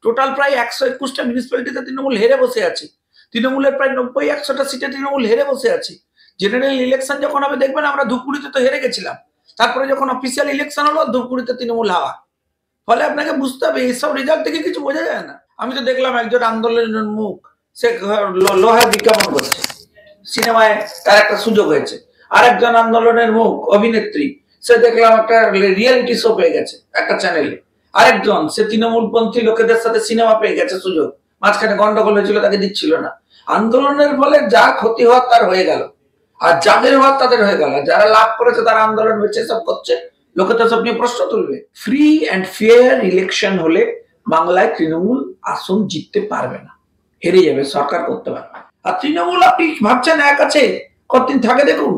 Total প্রায় 121টা মিউনিসিপ্যালিটিতে তৃণমূল হেরে বসে আছে। তৃণমূলের প্রায় 90-100টা সিটে তৃণমূল হেরে বসে আছে। জেনারেল ইলেকশন যখন হবে দেখবেন, আমরা ধূপগুড়িতে তো হেরে গেছিলাম, তারপরে যখন অফিসিয়াল ইলেকশন হলো ধূপগুড়িতে তৃণমূল হাওয়া। ফলে আপনাকে বুঝতে হবে এইসব রেজাল্ট থেকে কিছু বোঝা যায় না। আমি তো দেখলাম একজন আন্দোলনের মুখ, সে লোহার বিজ্ঞাপন করছে, সিনেমায় তার একটা সুযোগ হয়েছে। আরেকজন আন্দোলনের মুখ অভিনেত্রী, সে দেখলাম একটা রিয়েলিটি শো পেয়ে গেছে একটা চ্যানেলে। আরেকজন সে তৃণমূলপন্থী লোকেদের সাথে সিনেমা পেয়ে গেছে সুযোগ, মাঝখানে গন্ডগোল হয়েছিল তাকে দিচ্ছিল না। আন্দোলনের ফলে যা ক্ষতি হওয়ার তার হয়ে গেল, আর যাদের হওয়ার তাদের হয়ে গেল। যারা লাভ করেছে তারা আন্দোলন বেঁচে সব করছে, লোকে তো সব নিয়ে প্রশ্ন তুলবে। ফ্রি অ্যান্ড ফেয়ার ইলেকশন হলে বাংলায় তৃণমূল আসন জিততে পারবে না, হেরে যাবে, সরকার করতে পারবে। আর তৃণমূল আপনি ভাবছেন এক আছে, কতদিন থাকে দেখুন,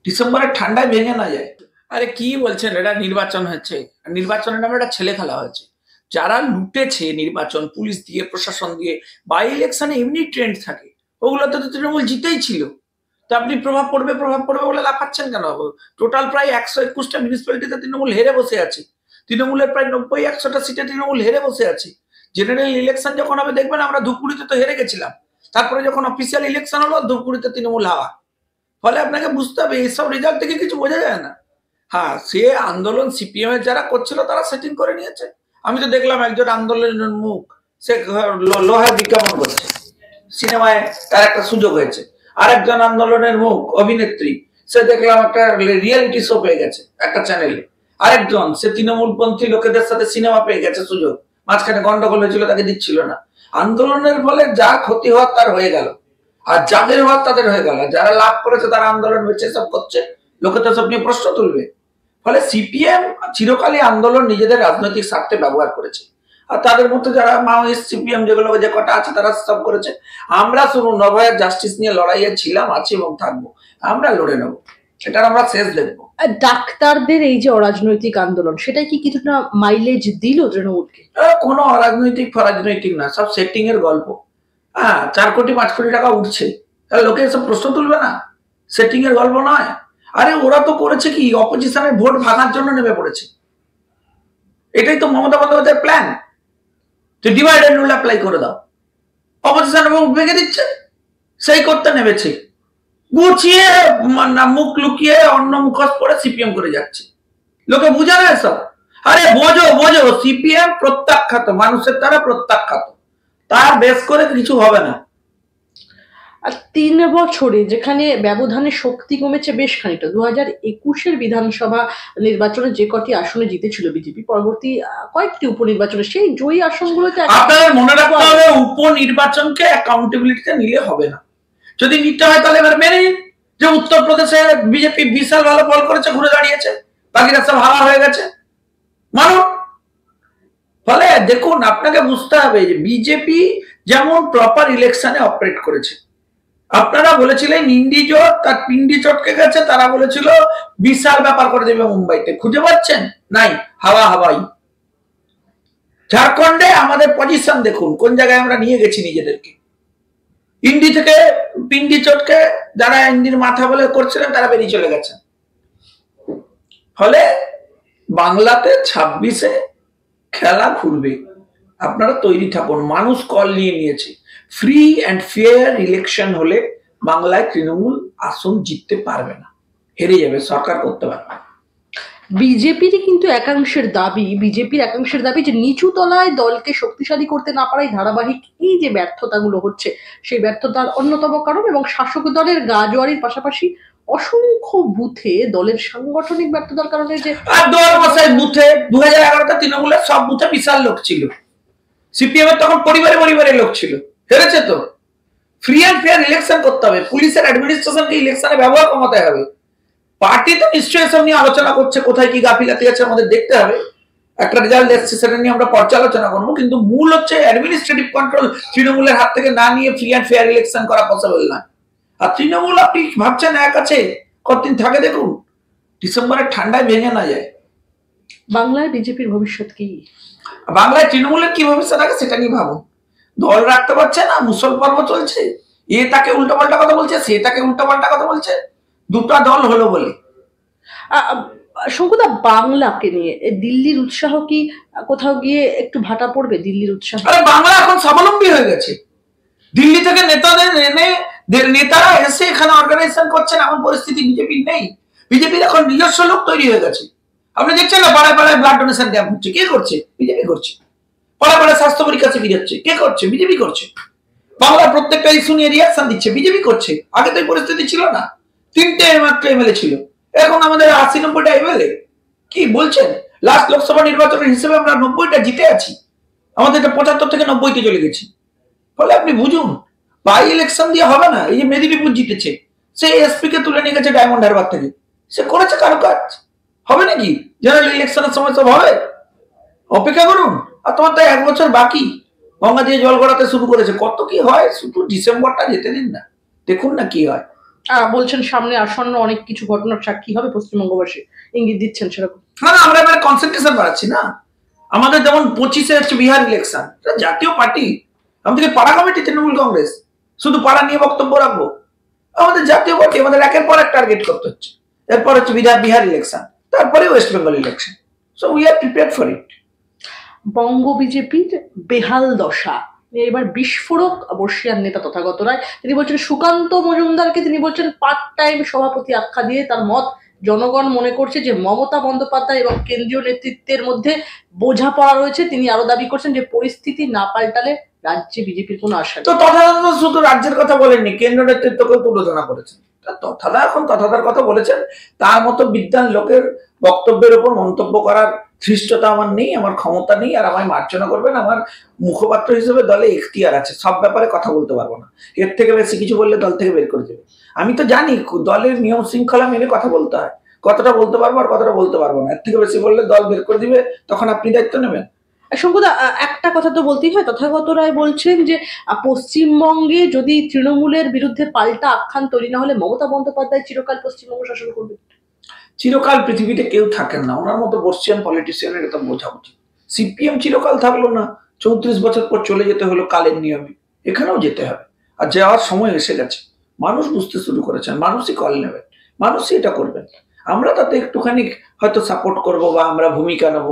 ডিসেম্বরের ঠান্ডায় ভেঙে না যায়। আরে কি বলছেন, এটা নির্বাচন হচ্ছে, নির্বাচনের নামে একটা ছেলে খেলা হয়েছে। যারা লুটেছে নির্বাচন পুলিশ দিয়ে, প্রশাসন দিয়ে, বাই ইলেকশনে এমনি ট্রেন্ড থাকে, ওগুলোতে তো তৃণমূল জিতেই ছিল। তো আপনি প্রভাব পড়বে বলে লাফাচ্ছেন কেন? টোটাল প্রায় 121টা মিউনিসিপ্যালিটিতে তৃণমূল হেরে বসে আছে। তৃণমূলের প্রায় 90-100টা সিটে তৃণমূল হেরে বসে আছে। জেনারেল ইলেকশন যখন হবে দেখবেন, আমরা ধূপগুড়িতে তো হেরে গেছিলাম, তারপরে যখন অফিসিয়াল ইলেকশন হলো ধূপগুড়িতে তৃণমূল হাওয়া। ফলে আপনাকে বুঝতে হবে এইসব রেজাল্ট থেকে কিছু বোঝা যায় না। হ্যাঁ, সে আন্দোলন সিপিএম এর যারা করছিল তারা সেটিং করে নিয়েছে। আমি তো দেখলাম একজন আন্দোলনের মুখ, সে লোহার বিজ্ঞাপন করছে, সিনেমায় তার একটা সুযোগ হয়েছে। আরেকজন আন্দোলনের মুখ অভিনেত্রী, সে দেখলাম একটা রিয়েলিটি শো পেয়ে গেছে একটা চ্যানেলে। আরেকজন সে তৃণমূলপন্থী লোকেদের সাথে সিনেমা পেয়ে গেছে সুযোগ, মাঝখানে গন্ডগোল হয়েছিল তাকে দিচ্ছিল না। আন্দোলনের ফলে যা ক্ষতি হওয়ার তার হয়ে গেল, আর যাদের হওয়ার তাদের হয়ে গেল। যারা লাভ করেছে তারা আন্দোলন বেঁচে সব করছে, লোকে তো সব নিয়ে প্রশ্ন তুলবে। ফলে সিপিএম চিরকালই আন্দোলন নিজেদের রাজনৈতিক স্বার্থে ব্যবহার করেছে, আর তাদের মধ্যে যারা মাওয়িস্ট সিপিএম যেগুলো যে কটা আছে তারা সব করেছে। আমরা শুরু নভয়ার জাস্টিস নিয়ে লড়াইয়ে ছিলাম, আছি এবং থাকবো, আমরা লড়ে নেবো, এটার আমরা শেষ দেখবো। ডাক্তারদের এই যে অরাজনৈতিক আন্দোলন, সেটা কি কিছুটা মাইলেজ দিল তৃণমূলকে? কোনো অরাজনৈতিক ফরাজনৈতিক না, সব সেটিং এর গল্প। হ্যাঁ, 4 কোটি 5 কোটি টাকা উঠছে, তাহলে লোকে এসব প্রশ্ন তুলবে না? সেটিং এর গল্প নয়। আরে ওরা তো করেছে কি, অপোজিশনের ভোট ভাঙার জন্য নেমে পড়েছে। এটাই তো মমতা বন্দ্যোপাধ্যায়ের প্ল্যান, যে ডিভাইড এন্ড রুল অ্যাপ্লাই করে দাও। অপোজিশন ভোট ভেঙে দিচ্ছে, সেই করতে নেমেছে, গুছিয়ে মুখ লুকিয়ে অন্য মুখোশ পরে সিপিএম করে যাচ্ছে। লোকে বুঝে না এসব। আরে বোঝো বোঝো, সিপিএম প্রত্যাখ্যাত, মানুষের দ্বারা প্রত্যাখ্যাত, তার বেশ করে কিছু হবে না। আর 3 বছরে যেখানে ব্যবধানের শক্তি কমেছে বেশ খানিকটা, 2021-এর বিধানসভা নির্বাচনে যে কটি আসনে জিতেছিল বিজেপি, পরবর্তী কয়েকটি উপনির্বাচনে সেই জয়ী আসনগুলোতে আপনাদের মনে রাখতে হবে, উপনির্বাচনকে অ্যাকাউন্টেবিলিটিতে নিলে হবে না। যদি নিতে হয় তাহলে এবার মেনে নিন যে উত্তরপ্রদেশে বিজেপি বিশাল ভালো ফল করেছে, ঘুরে দাঁড়িয়েছে, বাকিরা সব হাওয়া হয়ে গেছে, মানুন। ফলে দেখুন, আপনাকে বুঝতে হবে যে বিজেপি যেমন প্রপার ইলেকশনে অপারেট করেছে। আপনারা বলেছিলেন ইন্ডি জোট, তার পিন্ডি চটকে গেছে, তারা বলেছিল বিশাল ব্যাপার করে দেবে মুম্বাইতে, খুঁজে পাচ্ছেন? নাই, হাওয়া হাওয়াই। ঝাড়খণ্ডে আমাদের পজিশন দেখুন কোন জায়গায় আমরা নিয়ে গেছি নিজেদেরকে। ইন্ডি থেকে পিন্ডি চটকে যারা ইন্ডির মাথা বলে করছিলেন তারা বেরিয়ে চলে গেছেন। ফলে বাংলাতে 26-এ খেলা ঘুরবে, আপনারা তৈরি থাকুন। মানুষ কল নিয়ে নিয়েছে, ফ্রি অ্যান্ড ফেয়ার ইলেকশন হলে বাংলায় তৃণমূল আসন জিততে পারবে না, হেরে যাবে, সরকার করতে পারবে না। বিজেপির একাংশের দাবি যে নিচু তলায় দলকে শক্তিশালী করতে না পারাই ধারাবাহিক এই যে ব্যর্থতাগুলো হচ্ছে, সেই ব্যর্থতার অন্যতম কারণ, এবং শাসক দলের গাজোয়ারির পাশাপাশি অসংখ্য বুথে দলের সাংগঠনিক ব্যর্থতার কারণে যে বুথে 2011-তে তৃণমূলের সব বুথে বিশাল লোক ছিল, সিপিএম এর তখন পরিবারে পরিবারে লোক ছিল, হেরেছে তো। ফ্রি অ্যান্ড ফেয়ার ইলেকশন করতে হবে, পুলিশের অ্যাডমিনিস্ট্রেশনকে ইলেকশনে ব্যবহার কমাতে হবে। পার্টি তো নিশ্চয়ই এসব নিয়ে আলোচনা করছে, কোথায় কি গাফিলাতি আছে আমাদের দেখতে হবে, একটা রেজাল্ট এসছে সেটা নিয়ে আমরা পর্যালোচনা করবো, কিন্তু মূল হচ্ছে অ্যাডমিনিস্ট্রেটিভ কন্ট্রোল তৃণমূলের হাত থেকে না নিয়ে ফ্রি অ্যান্ড ফেয়ার ইলেকশন করা পসিবল না। আর তৃণমূল আপনি ভাবছেন এক আছে, কতদিন থাকে দেখুন, ডিসেম্বরের ঠান্ডায় ভেঙে না যায়। বাংলায় বিজেপির ভবিষ্যৎ কি? বাংলায় তৃণমূলের কি ভবিষ্যৎ আছে সেটা নিয়ে ভাবুন। দল রাখতে পারছে না, মুসল পর্ব চলছে, এ তাকে উল্টোপাল্টা কথা বলছে, সে তাকে উল্টোপাল্টা কথা বলছে, দুটো দল হলো বলে। শঙ্কুদা, বাংলাকে নিয়ে দিল্লির উৎসাহ কি কোথাও গিয়ে একটু ভাটা পড়বে? দিল্লির উৎসাহ, আরে বাংলা এখন স্বাবলম্বী হয়ে গেছে। দিল্লি থেকে নেতাদের এনে নেতারা এসে এখানে অর্গানাইজেশন করছেন, এমন পরিস্থিতি বিজেপির নেই। বিজেপির এখন নিজস্ব লোক তৈরি হয়ে গেছে। আপনি দেখছেন না, পাড়ায় পাড়ায় ব্লাড ডোনেশন ক্যাম্প হচ্ছে, কে করছে? বিজেপি করছে। পাড়ায় পাড়ায় স্বাস্থ্য পরীক্ষা শিবির হচ্ছে, কে করছে? বিজেপি করছে। বাংলার প্রত্যেকটা ইস্যু নিয়ে রিয়াকশন দিচ্ছে, বিজেপি করছে। আগে তো এই পরিস্থিতি ছিল না, 3টে মাত্র এমএলএ ছিল, এখন আমাদের 80-90টা এমএলএ। কি বলছেন? লাস্ট লোকসভা নির্বাচনের হিসেবে আমরা 90টা জিতে আছি, আমাদের 75 থেকে 90তে চলে গেছি। ফলে আপনি বুঝুন, বাই ইলেকশন দিয়ে হবে না। এই যে মেদিনীপুর জিতেছে, সে এসপি কে তুলে নিয়ে গেছে ডায়মন্ড হারবার থেকে, সে করেছে কারো কাজ। হবে নাকি জেনারেল ইলেকশনের সময় সব হবে? অপেক্ষা করুন। আর তোমার তো 1 বছর বাকি, গঙ্গা দিয়ে জল গড়াতে শুরু করেছে, কত কি হয় শুধু ডিসেম্বরটা যেতে দিন না, দেখুন না কি হয়। বলছেন সামনে আসন্ন অনেক কিছু ঘটনার সাক্ষী হবে পশ্চিমবঙ্গবাসী, ইঙ্গিত দিচ্ছেন সেরকম। না না, আমরা এবারে কনসেন্ট্রেশন বাড়াচ্ছি না। আমাদের যেমন 25-এ হচ্ছে বিহার ইলেকশন, জাতীয় পার্টি, আমাদের পাড়া কমিটি তৃণমূল কংগ্রেস, শুধু পাড়া নিয়ে বক্তব্য রাখবো? আমাদের জাতীয় পার্টি, আমাদের একের পর এক টার্গেট করতে হচ্ছে। এরপর হচ্ছে বিহার ইলেকশন, তারপরে West Bengal election. So we are prepared for it. Banga বিজেপির বেহাল দশা, এবার বিস্ফোরক বর্ষিয়ান নেতা তথাগত রায়, তিনি বলছেন সুকান্ত মজুমদারকে তিনি বলছেন পার্ট টাইম সভাপতি আখ্যা দিয়ে তার মত, জনগণ মনে করছে যে মমতা বন্দ্যোপাধ্যায় এবং কেন্দ্রীয় নেতৃত্বের মধ্যে বোঝাপড়া রয়েছে। তিনি আরো দাবি করছেন যে পরিস্থিতি না পাল্টালে রাজ্যে বিজেপির কোনো আশা নেই। তো তথাগত শুধু রাজ্যের কথা বলেননি, কেন্দ্র নেতৃত্বকে তুলনা করেছেন। তথাদা এখন তথাদার কথা বলেছেন, তার মতো বিদ্বান লোকের বক্তব্যের উপর মন্তব্য করার ধৃষ্টতা আমার নেই, আমার ক্ষমতা নেই, আর আমায় মার্জনা করবেন। আমার মুখপাত্র হিসেবে দলে এখতিয়ার আছে, সব ব্যাপারে কথা বলতে পারবো না। এর থেকে বেশি কিছু বললে দল থেকে বের করে দেবে। আমি তো জানি দলের নিয়ম শৃঙ্খলা মেনে কথা বলতে হয়, কতটা বলতে পারবো আর কতটা বলতে পারবো না। এর থেকে বেশি বললে দল বের করে দিবে, তখন আপনি দায়িত্ব নেবেন। শঙ্কুদা, একটা কথা তো বলতেই হয়, তথাগত রায় বলছেন যে পশ্চিমবঙ্গে যদি তৃণমূলের বিরুদ্ধে পাল্টা আখ্যান তৈরি না হলে মমতা বন্দ্যোপাধ্যায় চিরকাল পশ্চিমবঙ্গ শাসন করবে। চিরকাল পৃথিবীতে কেউ থাকেন না, ওনার মতো বর্ষিয়ান পলিটিশিয়ানের এটা বোঝা উচিত। সিপিএম চিরকাল থাকলো না, 34 বছর পর চলে যেতে হলো কালের নিয়মে। এখানেও যেতে হবে, আর যাওয়ার সময় এসে গেছে। মানুষ বুঝতে শুরু করেছেন, মানুষই কল নেবেন, মানুষই এটা করবেন। আমরা তাতে একটুখানি হয়তো সাপোর্ট করব বা আমরা ভূমিকা নেব,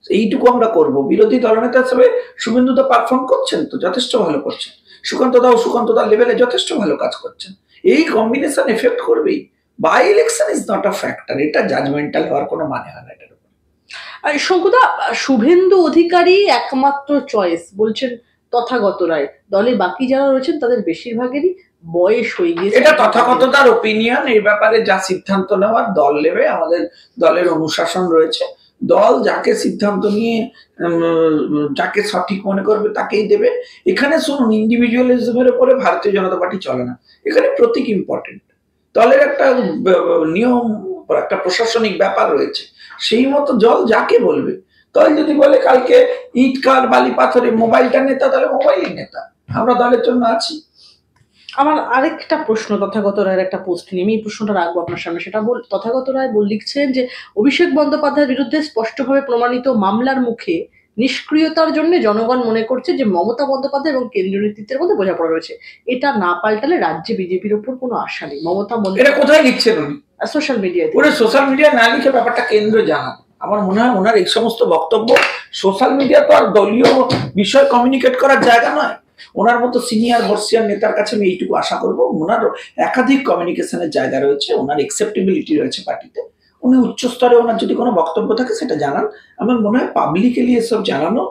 এইটুকু আমরা করব। বিরোধী দলনেতা হিসেবে শুভেন্দু দা পারফর্ম করছেন, তো যথেষ্ট ভালো করছেন। সুকান্ত দার লেভেলে যথেষ্ট ভালো কাজ করছেন। এই কম্বিনেশন এফেক্ট করবেই। By election is not a factor, এটা জাজমেন্টাল হওয়ার কোনো মানে হয় না এটার উপর। শঙ্কুদা, শুভেন্দু অধিকারী একমাত্র চয়েস বলছেন তথাগত রায়, দলে বাকি যারা রয়েছেন তাদের বেশিরভাগেরই বয়স হয়ে গিয়েছে। এটা তথাগত তার ওপিনিয়ন, এই ব্যাপারে যা সিদ্ধান্ত নেওয়ার দল নেবে। আমাদের দলের অনুশাসন রয়েছে, দল যাকে সিদ্ধান্ত নিয়ে যাকে সঠিক মনে করবে তাকেই দেবে। এখানে শুনুন, ইন্ডিভিজুয়ালিজমের উপরে ভারতীয় জনতা পার্টি চলে না, এখানে প্রতীক ইম্পর্টেন্ট। দলের একটা নিয়ম, একটা প্রশাসনিক ব্যাপার রয়েছে, সেই মতো দল যাকে বলবে। দল যদি বলে কালকে ইট কার বালি পাথরে মোবাইলটা নেতা, তাহলে মোবাইলের নেতা। আমরা দলের জন্য আছি। আমার আরেকটা প্রশ্ন তথাগত রায়ের একটা পোস্ট নিয়ে, আমি এই প্রশ্নটা রাখবো আপনার সামনে। সেটা তথাগত রায় লিখছেন যে অভিষেক বন্দ্যোপাধ্যায়ের বিরুদ্ধে স্পষ্টভাবে প্রমাণিত মামলার মুখে নিষ্ক্রিয়তার জন্য জনগণ মনে করছে যে মমতা বন্দ্যোপাধ্যায় এবং কেন্দ্রীয় নেতৃত্বের মধ্যে বোঝাপড়া রয়েছে। এটা না পাল্টালে রাজ্যে বিজেপির ওপর কোনো আশা নেই। মমতা এটা কোথায় লিখছেন উনি? সোশ্যাল মিডিয়াতে। ওরা সোশ্যাল মিডিয়া না লিখে ব্যাপারটা কেন্দ্র জানান। আমার মনে হয় ওনার এই সমস্ত বক্তব্য সোশ্যাল মিডিয়া তো আর দলীয় বিষয় কমিউনিকেট করার জায়গা নয়। ওনার মতো সিনিয়র বর্ষিয়ান নেতার কাছে আমি এইটুকু আশা করবো, ওনার একাধিক কমিউনিকেশনের জায়গা রয়েছে, ওনার একসেপ্টেবিলিটি রয়েছে পার্টিতে। উনি উচ্চ স্তরে ওনার যদি কোনো বক্তব্য থাকে সেটা জানান। আমার মনে হয় পাবলিকলি এসব জানানো,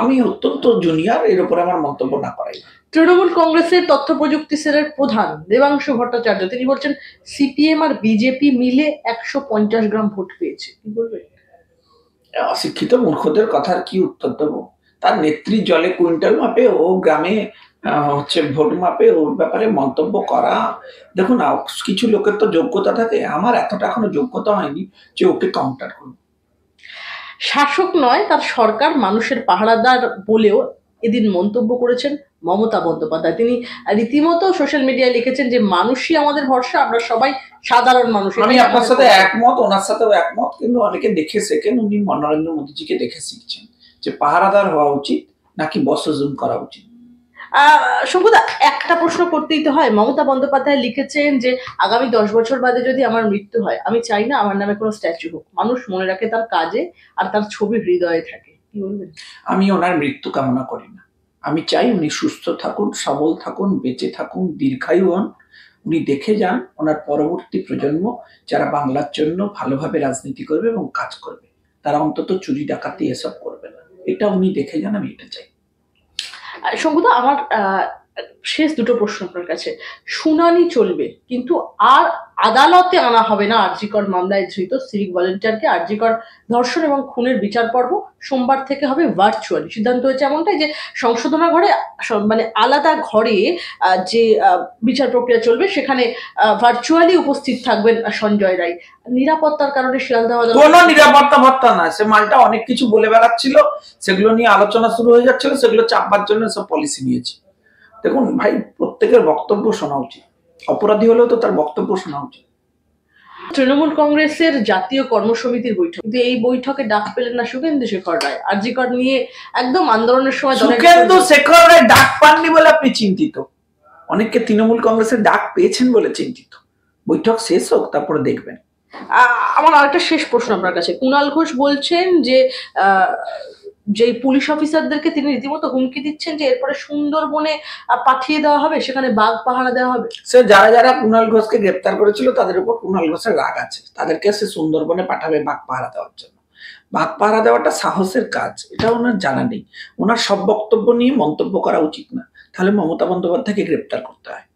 আমি অত্যন্ত জুনিয়র, এর উপরে আমার মন্তব্য না করাই। তৃণমূল কংগ্রেসের তথ্য প্রযুক্তি সেলের প্রধান দেবাংশু ভট্টাচার্য তিনি বলছেন সিপিএম আর বিজেপি মিলে 150 গ্রাম ভোট পেয়েছে। কি বলবেন? অশিক্ষিত মূর্খদের কথার কি উত্তর দেবো? তার নেত্রী জলে কুইন্টাল মাপে, ও গ্রামে হচ্ছে ভোট মাপে, ওর ব্যাপারে মন্তব্য করা। দেখুন, কিছু লোকের তো যোগ্যতা থাকে, আমার এতটা এখনো যোগ্যতা হয়নি যে ওকে কাউন্টার করব। শাসক নয়, তার সরকার মানুষের পাহারাদার বলেও এদিন মন্তব্য করেছেন মমতা বন্দ্যোপাধ্যায়। তিনি রীতিমতো সোশ্যাল মিডিয়ায় লিখেছেন যে মানুষই আমাদের ভরসা, আমরা সবাই সাধারণ মানুষ। আমি আপনার সাথে একমত, ওনার সাথেও একমত, কিন্তু অনেকে দেখে শেখেন। উনি নরেন্দ্র মোদীজিকে দেখে শিখছেন যে পাহারাদার হওয়া উচিত নাকি বস জুম করা উচিত। শঙ্কুদা, একটা প্রশ্ন করতেই তো হয়। মমতা বন্দ্যোপাধ্যায় লিখেছেন যে আগামী 10 বছর বাদে যদি আমার মৃত্যু হয়, আমি চাই না আমার নামে কোনো স্ট্যাচু হোক, মানুষ মনে রাখে তার কাজে আর তার ছবি হৃদয়ে থাকে। কি বলবেন? আমি ওনার মৃত্যু কামনা করি না। আমি চাই উনি সুস্থ থাকুন, সবল থাকুন, বেঁচে থাকুন, দীর্ঘায়ু হন। উনি দেখে যান ওনার পরবর্তী প্রজন্ম যারা বাংলার জন্য ভালোভাবে রাজনীতি করবে এবং কাজ করবে, তারা অন্তত চুরি ডাকাতি এসব করবে না। এটা উনি দেখে যান, আমি এটা চাই। শঙ্কুদা, আমার শেষ দুটো প্রশ্ন আপনার কাছে। শুনানি চলবে কিন্তু আর আদালতে আনা হবে না আরজিকর মামলায় ধৃত সিভিক ভলেন্টিয়ারকে। আরজিকর ধর্ষণ এবং খুনের বিচার পর্ব সোমবার থেকে হবে ভার্চুয়ালি। সিদ্ধান্ত হয়েছে এমনটাই যে সংশোধনাগারে, মানে আলাদা ঘরে যে বিচার প্রক্রিয়া চলবে সেখানে ভার্চুয়ালি উপস্থিত থাকবেন সঞ্জয় রায়। নিরাপত্তার কারণে শিয়ালদহ কোনো নিরাপত্তা না, সে মালটা অনেক কিছু বলে বেড়াচ্ছিল, সেগুলো নিয়ে আলোচনা শুরু হয়ে যাচ্ছিল, সেগুলো চাপবার জন্য সব পলিসি নিয়েছে। দেখুন ভাই, প্রত্যেকের বক্তব্য শোনা উচিত, অপরাধী হলেও তো তার বক্তব্য শোনা উচিত। তৃণমূল কংগ্রেসের জাতীয় কর্মসমিতির বৈঠক, কিন্তু এই বৈঠকে ডাক পেলেন না শুভেন্দু শেখর রায়। আরজিকর নিয়ে একদম আন্দোলনের সময় শুভেন্দু শেখর রায় ডাক পাননি বলে আপনি চিন্তিত, অনেককে তৃণমূল কংগ্রেসের ডাক পেয়েছেন বলে চিন্তিত। বৈঠক শেষ হোক, তারপরে দেখবেন। আমার আরেকটা শেষ প্রশ্ন আপনার কাছে। কুণাল ঘোষ বলছেন যে পুলিশ অফিসারদেরকে তিনি রীতিমতো হুমকি দিচ্ছেন যে এরপরে সুন্দরবনে পাঠিয়ে দেওয়া হবে, সেখানে বাঘ পাহারা দেওয়া হবে। সে যারা যারা কুণাল ঘোষকে গ্রেপ্তার করেছিল তাদের উপর কুণাল ঘোষের রাগ আছে, তাদেরকে সে সুন্দরবনে পাঠাবে বাঘ পাহারা দেওয়ার জন্য। বাঘ পাহারা দেওয়াটা সাহসের কাজ, এটা ওনার জানা নেই। ওনার সব বক্তব্য নিয়ে মন্তব্য করা উচিত না, তাহলে মমতা বন্দ্যোপাধ্যায়কে গ্রেপ্তার করতে হয়।